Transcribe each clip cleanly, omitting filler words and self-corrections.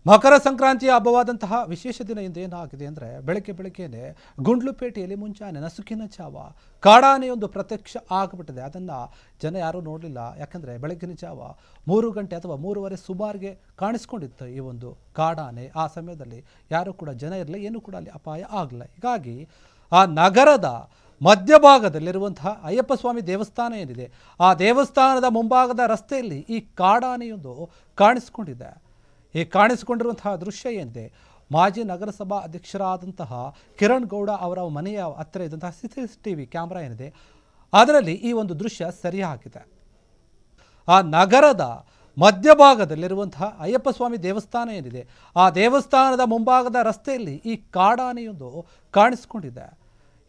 ಮಕರ ಸಂಕ್ರಾಂತಿಯ ಹಬ್ಬವಾದಂತಹ ವಿಶೇಷ ದಿನ ಇಂದು ಏನಾಗಿದೆ ಅಂದರೆ ಬೆಳಗ್ಗೆನೆ ಗುಂಡ್ಲುಪೇಟೆಯಲ್ಲಿ ಮುಂಜಾನೆ ನಸುಕಿನ ಜಾವ ಕಾಡಾನೆಯೊಂದು ಪ್ರತ್ಯಕ್ಷ ಆಗಿಬಿಟ್ಟಿದೆ. ಅದನ್ನು ಜನ ಯಾರೂ ನೋಡಲಿಲ್ಲ. ಯಾಕಂದರೆ ಬೆಳಗ್ಗಿನ ಜಾವ 3 ಗಂಟೆ ಅಥವಾ 3:30 ಸುಮಾರಿಗೆ ಕಾಣಿಸ್ಕೊಂಡಿತ್ತು ಈ ಒಂದು ಕಾಡಾನೆ. ಆ ಸಮಯದಲ್ಲಿ ಯಾರೂ ಕೂಡ ಜನ ಇರಲಿಲ್ಲ, ಏನೂ ಕೂಡ ಅಲ್ಲಿ ಅಪಾಯ ಆಗಲಿಲ್ಲ. ಹೀಗಾಗಿ ಆ ನಗರದ ಮಧ್ಯಭಾಗದಲ್ಲಿರುವಂತಹ ಅಯ್ಯಪ್ಪ ಸ್ವಾಮಿ ದೇವಸ್ಥಾನ ಏನಿದೆ, ಆ ದೇವಸ್ಥಾನದ ಮುಂಭಾಗದ ರಸ್ತೆಯಲ್ಲಿ ಈ ಕಾಡಾನೆಯೊಂದು ಕಾಣಿಸ್ಕೊಂಡಿದೆ. ಈ ಕಾಣಿಸಿಕೊಂಡಿರುವಂತಹ ದೃಶ್ಯ ಏನಿದೆ, ಮಾಜಿ ನಗರಸಭಾ ಅಧ್ಯಕ್ಷರಾದಂತಹ ಕಿರಣ್ ಗೌಡ ಅವರ ಮನೆಯ ಹತ್ತಿರ ಇದ್ದಂತಹ CCTV ಕ್ಯಾಮ್ರಾ ಏನಿದೆ, ಅದರಲ್ಲಿ ಈ ಒಂದು ದೃಶ್ಯ ಸರಿಯಾಗಿದೆ. ಆ ನಗರದ ಮಧ್ಯಭಾಗದಲ್ಲಿರುವಂತಹ ಅಯ್ಯಪ್ಪ ಸ್ವಾಮಿ ದೇವಸ್ಥಾನ ಏನಿದೆ, ಆ ದೇವಸ್ಥಾನದ ಮುಂಭಾಗದ ರಸ್ತೆಯಲ್ಲಿ ಈ ಕಾಡಾನೆಯೊಂದು ಕಾಣಿಸಿಕೊಂಡಿದೆ.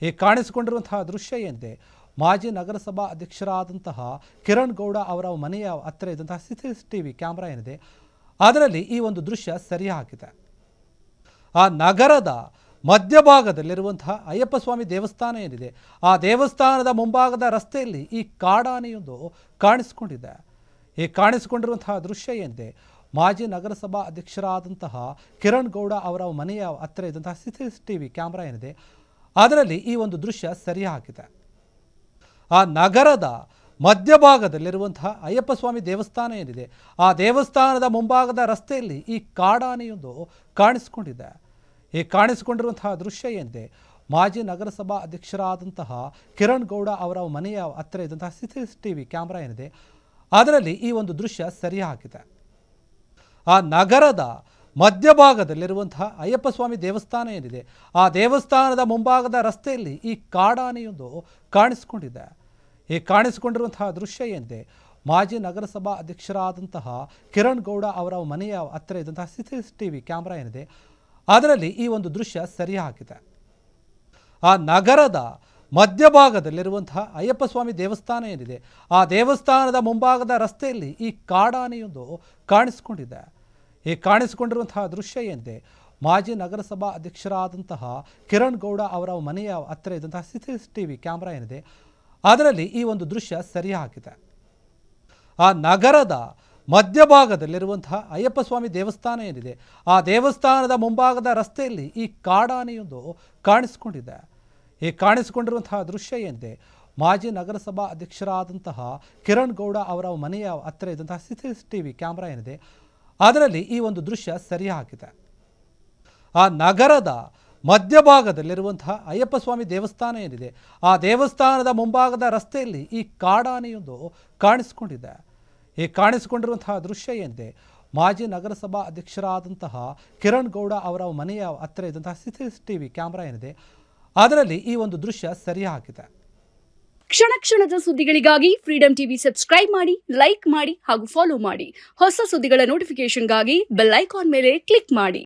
ಈ ಕಾಣಿಸಿಕೊಂಡಿರುವಂತಹ ದೃಶ್ಯ ಏನಿದೆ, ಮಾಜಿ ನಗರಸಭಾ ಅಧ್ಯಕ್ಷರಾದಂತಹ ಕಿರಣ್ ಗೌಡ ಅವರ ಮನೆಯ ಹತ್ತಿರ ಇದ್ದಂತಹ CCTV ಕ್ಯಾಮ್ರಾ ಏನಿದೆ, ಅದರಲ್ಲಿ ಈ ಒಂದು ದೃಶ್ಯ ಸರಿಯಾಗಿದೆ. ಆ ನಗರದ ಮಧ್ಯಭಾಗದಲ್ಲಿರುವಂತಹ ಅಯ್ಯಪ್ಪ ಸ್ವಾಮಿ ದೇವಸ್ಥಾನ ಏನಿದೆ, ಆ ದೇವಸ್ಥಾನದ ಮುಂಭಾಗದ ರಸ್ತೆಯಲ್ಲಿ ಈ ಕಾಡಾನೆಯೊಂದು ಕಾಣಿಸಿಕೊಂಡಿದೆ. ಈ ಕಾಣಿಸಿಕೊಂಡಿರುವಂತಹ ದೃಶ್ಯ ಏನಿದೆ, ಮಾಜಿ ನಗರಸಭಾ ಅಧ್ಯಕ್ಷರಾದಂತಹ ಕಿರಣ್ ಗೌಡ ಅವರ ಮನೆಯ ಹತ್ತಿರ ಇದ್ದಂತಹ CCTV ಕ್ಯಾಮ್ರಾ ಏನಿದೆ, ಅದರಲ್ಲಿ ಈ ಒಂದು ದೃಶ್ಯ ಸರಿಯಾಗಿದೆ. ಆ ನಗರದ ಮಧ್ಯಭಾಗದಲ್ಲಿರುವಂತಹ ಅಯ್ಯಪ್ಪ ಸ್ವಾಮಿ ದೇವಸ್ಥಾನ ಏನಿದೆ, ಆ ದೇವಸ್ಥಾನದ ಮುಂಭಾಗದ ರಸ್ತೆಯಲ್ಲಿ ಈ ಕಾಡಾನೆಯೊಂದು ಕಾಣಿಸಿಕೊಂಡಿದೆ. ಈ ಕಾಣಿಸಿಕೊಂಡಿರುವಂತಹ ದೃಶ್ಯ ಏನಿದೆ, ಮಾಜಿ ನಗರಸಭಾ ಅಧ್ಯಕ್ಷರಾದಂತಹ ಕಿರಣ್ ಗೌಡ ಅವರ ಮನೆಯ ಹತ್ತಿರ ಇದ್ದಂತಹ CCTV ಕ್ಯಾಮ್ರಾ ಏನಿದೆ, ಅದರಲ್ಲಿ ಈ ಒಂದು ದೃಶ್ಯ ಸರಿಯಾಗಿದೆ. ಆ ನಗರದ ಮಧ್ಯಭಾಗದಲ್ಲಿರುವಂತಹ ಅಯ್ಯಪ್ಪ ಸ್ವಾಮಿ ದೇವಸ್ಥಾನ ಏನಿದೆ, ಆ ದೇವಸ್ಥಾನದ ಮುಂಭಾಗದ ರಸ್ತೆಯಲ್ಲಿ ಈ ಕಾಡಾನೆಯೊಂದು ಕಾಣಿಸಿಕೊಂಡಿದೆ. ಈ ಕಾಣಿಸಿಕೊಂಡಿರುವಂತಹ ದೃಶ್ಯ ಏನಿದೆ, ಮಾಜಿ ನಗರಸಭಾ ಅಧ್ಯಕ್ಷರಾದಂತಹ ಕಿರಣ್ ಗೌಡ ಅವರ ಮನೆಯ ಹತ್ತಿರ ಇದ್ದಂತಹ CCTV ಕ್ಯಾಮ್ರಾ ಏನಿದೆ, ಅದರಲ್ಲಿ ಈ ಒಂದು ದೃಶ್ಯ ಸರಿಯಾಗಿದೆ. ಆ ನಗರದ ಮಧ್ಯಭಾಗದಲ್ಲಿರುವಂತಹ ಅಯ್ಯಪ್ಪ ಸ್ವಾಮಿ ದೇವಸ್ಥಾನ ಏನಿದೆ, ಆ ದೇವಸ್ಥಾನದ ಮುಂಭಾಗದ ರಸ್ತೆಯಲ್ಲಿ ಈ ಕಾಡಾನೆಯೊಂದು ಕಾಣಿಸಿಕೊಂಡಿದೆ. ಈ ಕಾಣಿಸಿಕೊಂಡಿರುವಂತಹ ದೃಶ್ಯ ಏನಿದೆ, ಮಾಜಿ ನಗರಸಭಾ ಅಧ್ಯಕ್ಷರಾದಂತಹ ಕಿರಣ್ ಗೌಡ ಅವರ ಮನೆಯ ಹತ್ತಿರ ಇದ್ದಂತಹ CCTV ಕ್ಯಾಮ್ರಾ ಏನಿದೆ, ಅದರಲ್ಲಿ ಈ ಒಂದು ದೃಶ್ಯ ಸರಿಯಾಗಿದೆ. ಆ ನಗರದ ಮಧ್ಯಭಾಗದಲ್ಲಿರುವಂತಹ ಅಯ್ಯಪ್ಪ ಸ್ವಾಮಿ ದೇವಸ್ಥಾನ ಏನಿದೆ, ಆ ದೇವಸ್ಥಾನದ ಮುಂಭಾಗದ ರಸ್ತೆಯಲ್ಲಿ ಈ ಕಾಡಾನೆಯೊಂದು ಕಾಣಿಸಿಕೊಂಡಿದೆ. ಈ ಕಾಣಿಸಿಕೊಂಡಿರುವಂತಹ ದೃಶ್ಯ ಏನಿದೆ, ಮಾಜಿ ನಗರಸಭಾ ಅಧ್ಯಕ್ಷರಾದಂತಹ ಕಿರಣ್ ಗೌಡ ಅವರ ಮನೆಯ ಹತ್ತಿರ ಇದ್ದಂತಹ CCTV ಕ್ಯಾಮ್ರಾ ಏನಿದೆ, ಅದರಲ್ಲಿ ಈ ಒಂದು ದೃಶ್ಯ ಸರಿಯಾಗಿದೆ. ಆ ನಗರದ ಮಧ್ಯಭಾಗದಲ್ಲಿರುವಂತಹ ಅಯ್ಯಪ್ಪ ಸ್ವಾಮಿ ದೇವಸ್ಥಾನ ಏನಿದೆ, ಆ ದೇವಸ್ಥಾನದ ಮುಂಭಾಗದ ರಸ್ತೆಯಲ್ಲಿ ಈ ಕಾಡಾನೆಯೊಂದು ಕಾಣಿಸಿಕೊಂಡಿದೆ. ಈ ಕಾಣಿಸಿಕೊಂಡಿರುವಂತಹ ದೃಶ್ಯ ಏನಿದೆ, ಮಾಜಿ ನಗರಸಭಾ ಅಧ್ಯಕ್ಷರಾದಂತಹ ಕಿರಣ್ ಗೌಡ ಅವರ ಮನೆಯ ಹತ್ತಿರ ಇದ್ದಂತಹ CCTV ಕ್ಯಾಮ್ರಾ ಏನಿದೆ, ಅದರಲ್ಲಿ ಈ ಒಂದು ದೃಶ್ಯ ಸರಿಯಾಗಿದೆ. ಕ್ಷಣ ಕ್ಷಣದ ಸುದ್ದಿಗಳಿಗಾಗಿ ಫ್ರೀಡಂ ಟಿವಿ ಸಬ್ಸ್ಕ್ರೈಬ್ ಮಾಡಿ, ಲೈಕ್ ಮಾಡಿ ಹಾಗೂ ಫಾಲೋ ಮಾಡಿ. ಹೊಸ ಸುದ್ದಿಗಳ ನೋಟಿಫಿಕೇಶನ್ಗಾಗಿ ಬೆಲ್ ಐಕಾನ್ ಮೇಲೆ ಕ್ಲಿಕ್ ಮಾಡಿ.